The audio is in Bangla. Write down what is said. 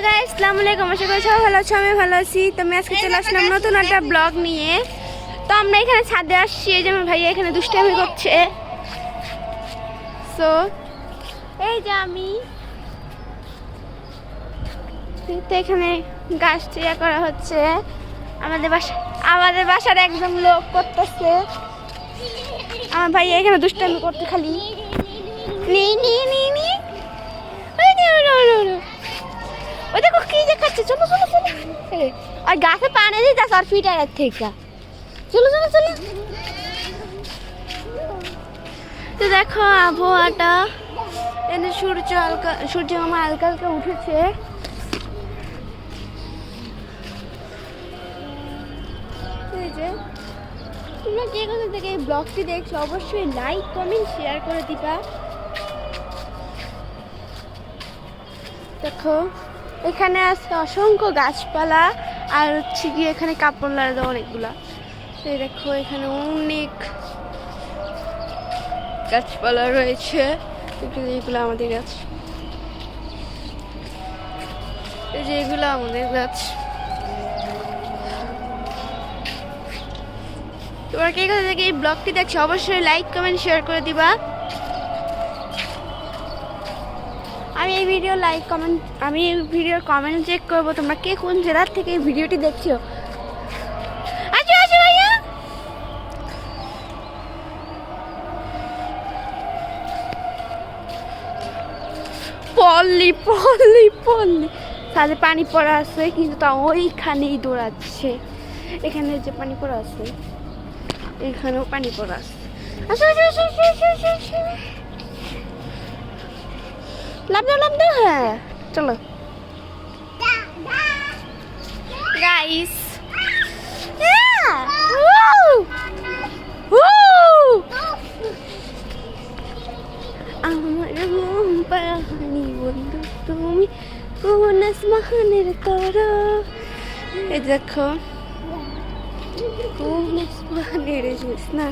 গাইস আসসালামু আলাইকুম, আশা করি সবাই ভালো আছো। আমি ভালো আছি। তো আমি আজকে চলে আসলাম নতুন একটা ব্লগ নিয়ে। তো আমরা এখানে ছাদে আসছি, এই যে আমার ভাইয়া এখানে দুষ্টামি করছে। সো এই যে আমি তো এখানে গাছ ইয়া করা হচ্ছে। আমাদের বাসার একদম লোক করতেছে। আমার ভাইয়া এখানে দুষ্টামি করতে খালি নি নি নি নি। ওই দেখো কি দেখাচ্ছে, চলো চলো চলো। আর গাছে পানি দিতে আর ফিটার থেকে চলো চলো চলো। তো দেখো আবহাওয়াটা, এখানে সূর্য আমার হালকা হালকা উঠেছে। এই যে তোমরা কে কোথা থেকে এই ব্লগটি দেখছো অবশ্যই লাইক কমেন্ট শেয়ার করে দিবা। দেখো এখানে আছে অসংখ্য গাছপালা, আর হচ্ছে গিয়ে এখানে কাপড় লাগা অনেকগুলা। এই দেখো এখানে অনেক গাছপালা রয়েছে। এগুলো আমাদের গাছ, এই যে এগুলো আমাদের গাছ। তোমরা কে কোথা থেকে এই ব্লগটি দেখছো অবশ্যই লাইক কমেন্ট শেয়ার করে দিবা। আমি এই ভিডিওর কমেন্ট চেক করবো তোমরা কে কোন জেলার থেকে এই ভিডিওটি দেখছো। আচ্ছা আচ্ছা ভাইয়া পল্লি পল্লি পল্লি সাথে পানি পড়া আছে, কিন্তু তা ওইখানেই দৌড়াচ্ছে। এখানে যে পানি পড়া আছে এখানেও পানি পড়া আছে। আচ্ছা আচ্ছা আচ্ছা আচ্ছা আচ্ছা লাভ দাও হ্যাঁ চলো গাইস। আমার ঘুম পানি বন্ধু তুমি কোন আসমানের তারা। এই দেখো কোন আসমানের জ্যোৎস্না।